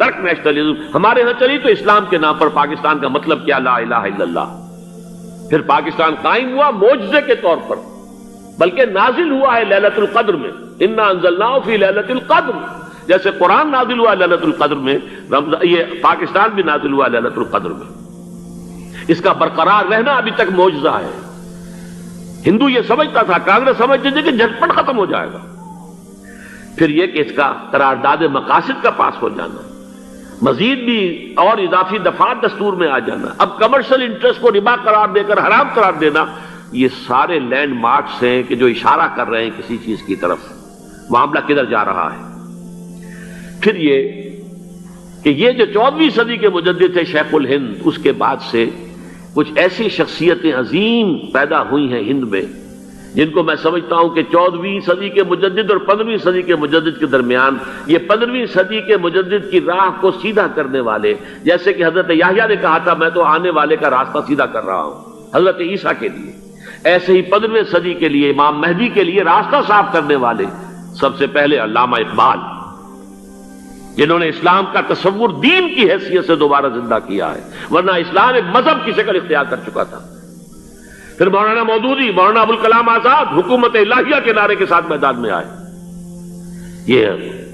ترک نیشنلزم. ہمارے ہاں چلی تو اسلام کے نام پر پاکستان کا مطلب کیا؟ لا الہ الا اللہ. پھر پاکستان قائم ہوا معجزے کے طور پر، بلکہ نازل ہوا ہے لیلۃ القدر میں. انا انزلناہ فی لیلۃ القدر، جیسے قرآن نازل ہوا لیلۃ القدر میں، یہ پاکستان بھی نازل ہوا لیلۃ القدر میں. اس کا برقرار رہنا ابھی تک معجزہ ہے. ہندو یہ سمجھتا تھا، کانگریس سمجھتی تھی کہ جھٹپٹ ختم ہو جائے گا. پھر یہ کہ اس کا قرارداد مقاصد کا پاس ہو جانا، مزید بھی اور اضافی دفعات دستور میں آ جانا، اب کمرشل انٹرسٹ کو ربا قرار دے کر حرام قرار دینا، یہ سارے لینڈ مارکس ہیں کہ جو اشارہ کر رہے ہیں کسی چیز کی طرف. معاملہ کدھر جا رہا ہے؟ پھر یہ کہ یہ جو 14ویں صدی کے مجدد تھے شیخ الہند، اس کے بعد سے کچھ ایسی شخصیتیں عظیم پیدا ہوئی ہیں ہند میں، جن کو میں سمجھتا ہوں کہ 14ویں صدی کے مجدد اور 15ویں صدی کے مجدد کے درمیان یہ 15ویں صدی کے مجدد کی راہ کو سیدھا کرنے والے، جیسے کہ حضرت یحییٰ نے کہا تھا میں تو آنے والے کا راستہ سیدھا کر رہا ہوں حضرت عیسیٰ کے لیے، ایسے ہی 15ویں صدی کے لیے امام مہدی کے لیے راستہ صاف کرنے والے سب سے پہلے علامہ اقبال، جنہوں نے اسلام کا تصور دین کی حیثیت سے دوبارہ زندہ کیا ہے، ورنہ اسلام ایک مذہب کی شکل اختیار کر چکا تھا. پھر مولانا مودودی، مولانا ابوالکلام آزاد حکومت الہیہ کے نعرے کے ساتھ میدان میں آئے. یہ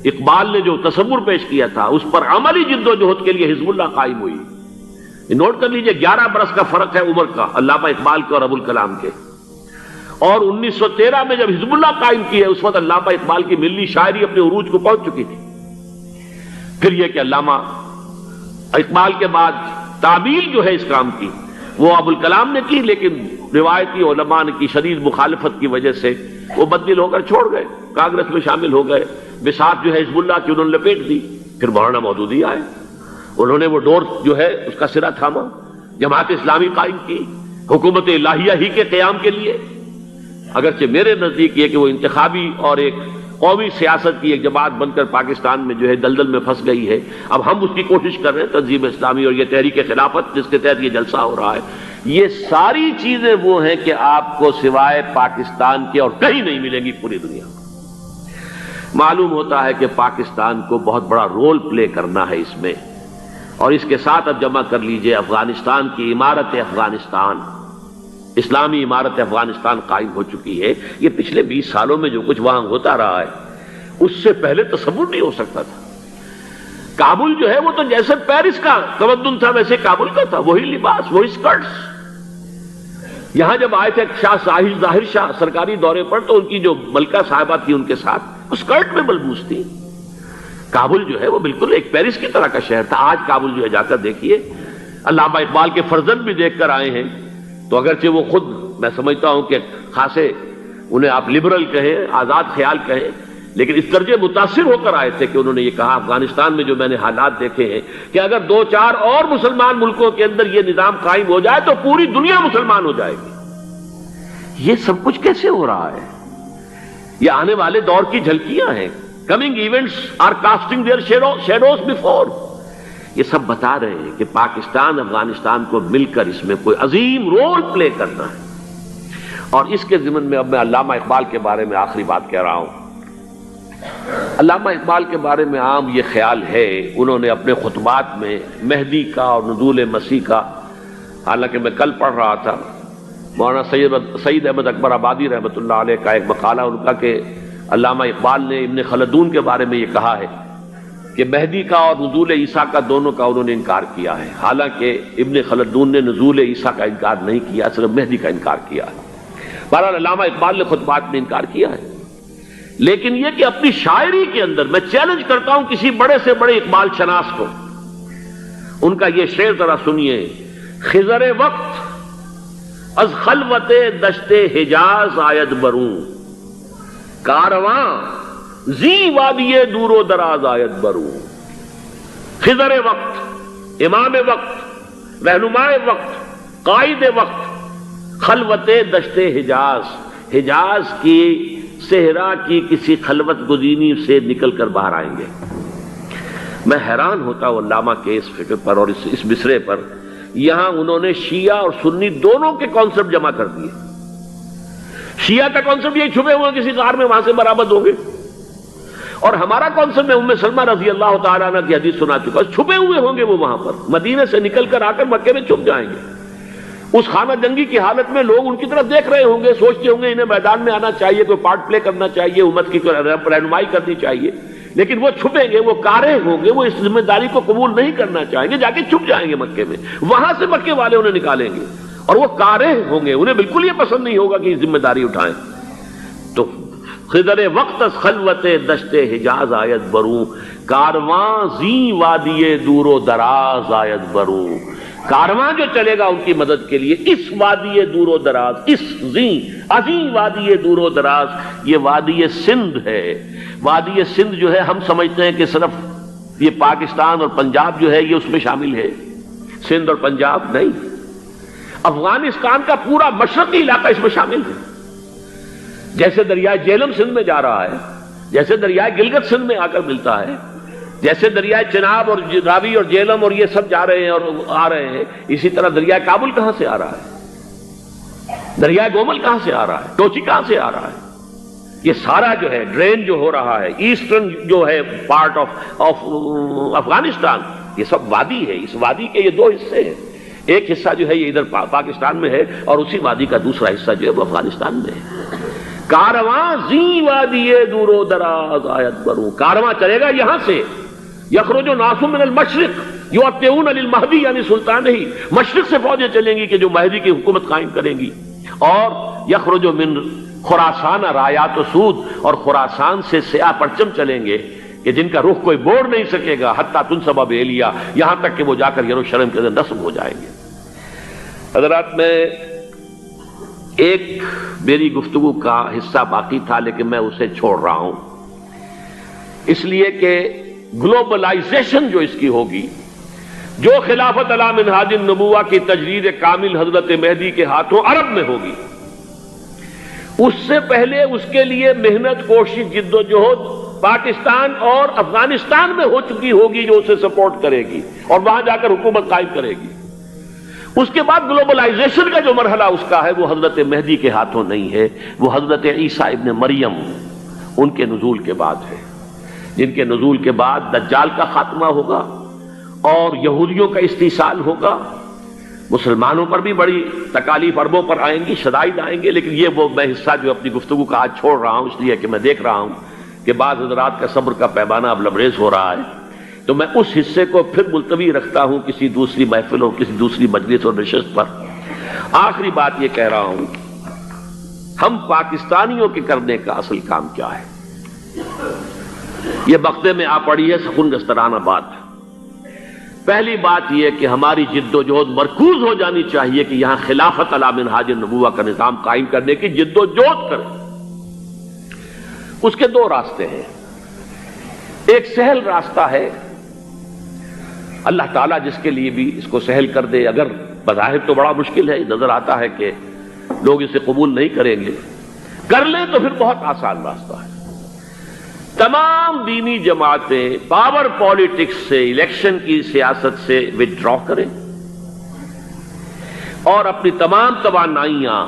اقبال نے جو تصور پیش کیا تھا اس پر عملی جد و جہد کے لیے حزب اللہ قائم ہوئی. نوٹ کر لیجئے 11 برس کا فرق ہے عمر کا علامہ اقبال کے اور ابوالکلام کے. اور 1913 میں جب حزب اللہ قائم کی ہے اس وقت علامہ اقبال کی ملی شاعری اپنے عروج کو پہنچ چکی تھی. پھر یہ کہ علامہ اقبال کے بعد تعمیل جو ہے اس کام کی وہ ابوالکلام نے کی، لیکن روایتی علماء کی شدید مخالفت کی وجہ سے وہ بددل ہو کر چھوڑ گئے، کانگریس میں شامل ہو گئے. بساط جو ہے حزب اللہ کی انہوں نے لپیٹ دی. پھر مولانا مودودی آئے، انہوں نے وہ ڈور جو ہے اس کا سرا تھاما، جماعت اسلامی قائم کی حکومت الہیہ ہی کے قیام کے لیے. اگرچہ میرے نزدیک یہ کہ وہ انتخابی اور ایک قومی سیاست کی ایک جماعت بن کر پاکستان میں جو ہے دلدل میں پھنس گئی ہے. اب ہم اس کی کوشش کر رہے ہیں، تنظیم اسلامی اور یہ تحریک خلافت جس کے تحت یہ جلسہ ہو رہا ہے، یہ ساری چیزیں وہ ہیں کہ آپ کو سوائے پاکستان کے اور کہیں نہیں ملیں گی پوری دنیا میں. معلوم ہوتا ہے کہ پاکستان کو بہت بڑا رول پلے کرنا ہے اس میں. اور اس کے ساتھ اب جمع کر لیجئے افغانستان کی عمارت افغانستان، اسلامی عمارت افغانستان قائم ہو چکی ہے. یہ پچھلے 20 سالوں میں جو کچھ وہاں ہوتا رہا ہے اس سے پہلے تصور نہیں ہو سکتا تھا. کابل جو ہے وہ تو جیسے پیرس کا تمدن تھا ویسے کابل کا تھا، وہی لباس، وہی سکرٹس. یہاں جب آئے تھے شاہ ساحل ظاہر شاہ سرکاری دورے پر تو ان کی جو ملکہ صاحبہ تھی ان کے ساتھ وہ سکرٹ میں ملبوس تھی. کابل جو ہے وہ بالکل ایک پیرس کی طرح کا شہر تھا. آج کابل جو ہے جا کر دیکھیے، علامہ اقبال کے فرزند بھی دیکھ کر آئے ہیں تو اگرچہ وہ خود میں سمجھتا ہوں کہ خاصے انہیں آپ لبرل کہیں، آزاد خیال کہیں، لیکن اس درجے متاثر ہو کر آئے تھے کہ انہوں نے یہ کہا افغانستان میں جو میں نے حالات دیکھے ہیں کہ اگر 2-4 اور مسلمان ملکوں کے اندر یہ نظام قائم ہو جائے تو پوری دنیا مسلمان ہو جائے گی. یہ سب کچھ کیسے ہو رہا ہے؟ یہ آنے والے دور کی جھلکیاں ہیں. Coming events are casting their shadows before. یہ سب بتا رہے ہیں کہ پاکستان افغانستان کو مل کر اس میں کوئی عظیم رول پلے کرنا ہے. اور اس کے ضمن میں اب میں علامہ اقبال کے بارے میں آخری بات کہہ رہا ہوں. علامہ اقبال کے بارے میں عام یہ خیال ہے، انہوں نے اپنے خطبات میں مہدی کا اور نزول مسیح کا، حالانکہ میں کل پڑھ رہا تھا مولانا سید احمد اکبر آبادی رحمۃ اللہ علیہ کا ایک مقالہ ان کا کہ علامہ اقبال نے ابن خلدون کے بارے میں یہ کہا ہے کہ مہدی کا اور نزول عیسیٰ کا دونوں کا انہوں نے انکار کیا ہے. حالانکہ ابن خلدون نے نزول عیسیٰ کا انکار نہیں کیا، صرف مہدی کا انکار کیا ہے. بہرحال علامہ اقبال نے خطبات میں انکار کیا ہے. لیکن یہ کہ اپنی شاعری کے اندر میں چیلنج کرتا ہوں کسی بڑے سے بڑے اقبال شناس کو، ان کا یہ شعر ذرا سنیے. خضر وقت از خلوت دشت حجاز آید بروں، کارواں زی وادی دور و دراز آید بروں. خضر وقت، امام وقت، رہنمائے وقت، قائد وقت، خلوت دشت حجاز، حجاز کی صحرا کی کسی خلوت گزینی سے نکل کر باہر آئیں گے. میں حیران ہوتا ہوں علامہ کے اس فکر پر اور اس مصرے پر. یہاں انہوں نے شیعہ اور سنی دونوں کے کانسیپٹ جمع کر دیے. شیعہ کا کانسیپٹ یہ چھپے ہوئے کسی غار میں وہاں سے برآمد ہوں گے، اور ہمارا کون سا، میں ام سلمہ رضی اللہ تعالیٰ عنہ کی حدیث سنا چکا، چھپے ہوئے ہوں گے وہ وہاں پر، مدینے سے نکل کر آ کر مکے میں چھپ جائیں گے، اس خانہ جنگی کی حالت میں لوگ ان کی طرف دیکھ رہے ہوں گے، سوچتے ہوں گے انہیں میدان میں آنا چاہیے، کوئی پارٹ پلے کرنا چاہیے، امت کی رہنمائی کرنی چاہیے، لیکن وہ چھپیں گے، وہ کارے ہوں گے، وہ اس ذمہ داری کو قبول نہیں کرنا چاہیں گے، جا کے چھپ جائیں گے مکے میں، وہاں سے مکے والے انہیں نکالیں گے، اور وہ کارے ہوں گے، انہیں بالکل یہ پسند نہیں ہوگا کہ یہ ذمہ داری اٹھائیں۔ تو خضر وقت از خلوت دشت حجاز آیت بروں، کارواں زیں وادی دور و دراز آیت بروں، کارواں جو چلے گا ان کی مدد کے لیے اس وادی دور و دراز، اس زیں عظیم وادی دور و دراز، یہ وادی سندھ ہے۔ وادی سندھ جو ہے ہم سمجھتے ہیں کہ صرف یہ پاکستان اور پنجاب جو ہے یہ اس میں شامل ہے، سندھ اور پنجاب نہیں، افغانستان کا پورا مشرقی علاقہ اس میں شامل ہے۔ جیسے دریائے جہلم سندھ میں جا رہا ہے، جیسے دریائے گلگت سندھ میں آ کر ملتا ہے، جیسے دریائے چناب اور راوی اور جہلم اور یہ سب جا رہے ہیں اور آ رہے ہیں، اسی طرح دریائے کابل کہاں سے آ رہا ہے، دریائے گومل کہاں سے آ رہا ہے، ٹوچی کہاں سے آ رہا ہے، یہ سارا جو ہے ڈرین جو ہو رہا ہے، ایسٹرن جو ہے پارٹ آف افغانستان، یہ سب وادی ہے۔ اس وادی کے یہ دو حصے ہیں، ایک حصہ جو ہے یہ ادھر پاکستان میں ہے، اور اسی وادی کا دوسرا حصہ جو ہے وہ افغانستان میں ہے۔ کارواں زیں وادی دور و دراز آیت بروں، کارواں چلے گا یہاں سے، یخرج ناس من المشرق یؤتون للمہدی، یعنی سلطان ہی مشرق سے فوجیں چلیں گی کہ جو مہدی کی حکومت قائم کریں گی، اور یخرج من خراسان رایات و سود، اور خراسان سے سیاہ پرچم چلیں گے کہ جن کا رخ کوئی موڑ نہیں سکے گا، حتیٰ تنصب بیلیا، یہاں تک کہ وہ جا کر یروشلم کے اندر نصب ہو جائیں گے۔ حضرات، میں ایک میری گفتگو کا حصہ باقی تھا لیکن میں اسے چھوڑ رہا ہوں، اس لیے کہ گلوبلائزیشن جو اس کی ہوگی، جو خلافت علی منہاج النبوہ کی تجرید کامل حضرت مہدی کے ہاتھوں عرب میں ہوگی، اس سے پہلے اس کے لیے محنت، کوشش، جد و جہد پاکستان اور افغانستان میں ہو چکی ہوگی جو اسے سپورٹ کرے گی اور وہاں جا کر حکومت قائم کرے گی۔ اس کے بعد گلوبلائزیشن کا جو مرحلہ اس کا ہے وہ حضرت مہدی کے ہاتھوں نہیں ہے، وہ حضرت عیسیٰ ابن مریم ان کے نزول کے بعد ہے، جن کے نزول کے بعد دجال کا خاتمہ ہوگا اور یہودیوں کا استحصال ہوگا، مسلمانوں پر بھی بڑی تکالیف عربوں پر آئیں گی، شدائد آئیں گے، لیکن یہ وہ میں حصہ جو اپنی گفتگو کا آج چھوڑ رہا ہوں اس لیے کہ میں دیکھ رہا ہوں کہ بعض حضرات کا صبر کا پیمانہ اب لبریز ہو رہا ہے، تو میں اس حصے کو پھر ملتوی رکھتا ہوں کسی دوسری محفل اور کسی دوسری مجلس اور نشست پر۔ آخری بات یہ کہہ رہا ہوں، ہم پاکستانیوں کے کرنے کا اصل کام کیا ہے؟ یہ بغدے میں آ پڑی ہے سخن گسترانہ بات۔ پہلی بات یہ کہ ہماری جد و جہد مرکوز ہو جانی چاہیے کہ یہاں خلافت علی منہاج النبوہ کا نظام قائم کرنے کی جد و جہد کریں۔ اس کے دو راستے ہیں، ایک سہل راستہ ہے، اللہ تعالیٰ جس کے لیے بھی اس کو سہل کر دے، اگر بظاہر تو بڑا مشکل ہے، نظر آتا ہے کہ لوگ اسے قبول نہیں کریں گے، کر لیں تو پھر بہت آسان راستہ ہے۔ تمام دینی جماعتیں پاور پالیٹکس سے، الیکشن کی سیاست سے وِڈرا کریں اور اپنی تمام توانائیاں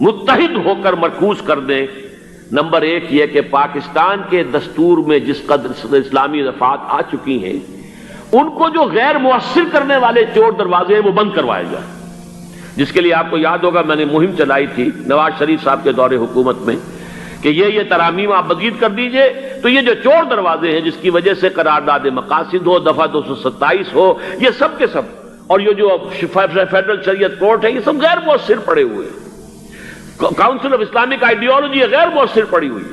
متحد ہو کر مرکوز کر دیں۔ نمبر ایک یہ کہ پاکستان کے دستور میں جس قدر اسلامی دفعات آ چکی ہیں، ان کو جو غیر مؤثر کرنے والے چور دروازے ہیں وہ بند کروائے جائیں، جس کے لیے آپ کو یاد ہوگا میں نے مہم چلائی تھی نواز شریف صاحب کے دور حکومت میں کہ یہ ترامیم آپ مزید کر دیجئے، تو یہ جو چور دروازے ہیں جس کی وجہ سے قرارداد مقاصد ہو، دفعہ 227 ہو، یہ سب کے سب، اور یہ جو فیڈرل شریعت کورٹ ہے، یہ سب غیر مؤثر پڑے ہوئے ہیں، کاؤنسل آف اسلامک آئیڈیالوجی غیر مؤثر پڑی ہوئی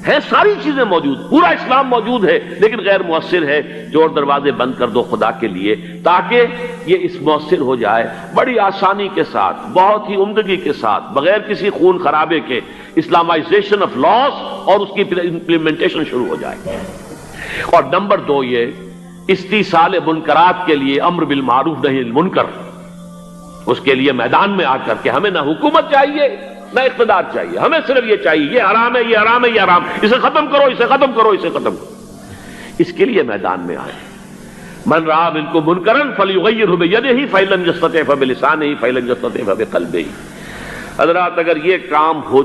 ہے، ساری چیزیں موجود، پورا اسلام موجود ہے لیکن غیر مؤثر ہے۔ چور دروازے بند کر دو خدا کے لیے تاکہ یہ اس مؤثر ہو جائے، بڑی آسانی کے ساتھ، بہت ہی عمدگی کے ساتھ، بغیر کسی خون خرابے کے اسلامائزیشن آف لاس اور اس کی امپلیمنٹیشن شروع ہو جائے۔ اور نمبر دو یہ استیصال منکرات کے لیے امر بالمعروف نہی عن المنکر، اس کے لیے میدان میں آ کر کہ ہمیں نہ حکومت چاہیے نہ اقتدار چاہیے، ہمیں صرف یہ چاہیے یہ حرام ہے، یہ حرام ہے، یہ حرام، اسے ختم کرو، اسے ختم کرو، اسے ختم کرو، اس کے لیے میدان میں آئے۔ من رأى منکم منکرا فلیغیرہ بیدہ فإن لم یستطع فبلسانہ فإن لم یستطع فبقلبہ۔ حضرات، اگر یہ کام ہو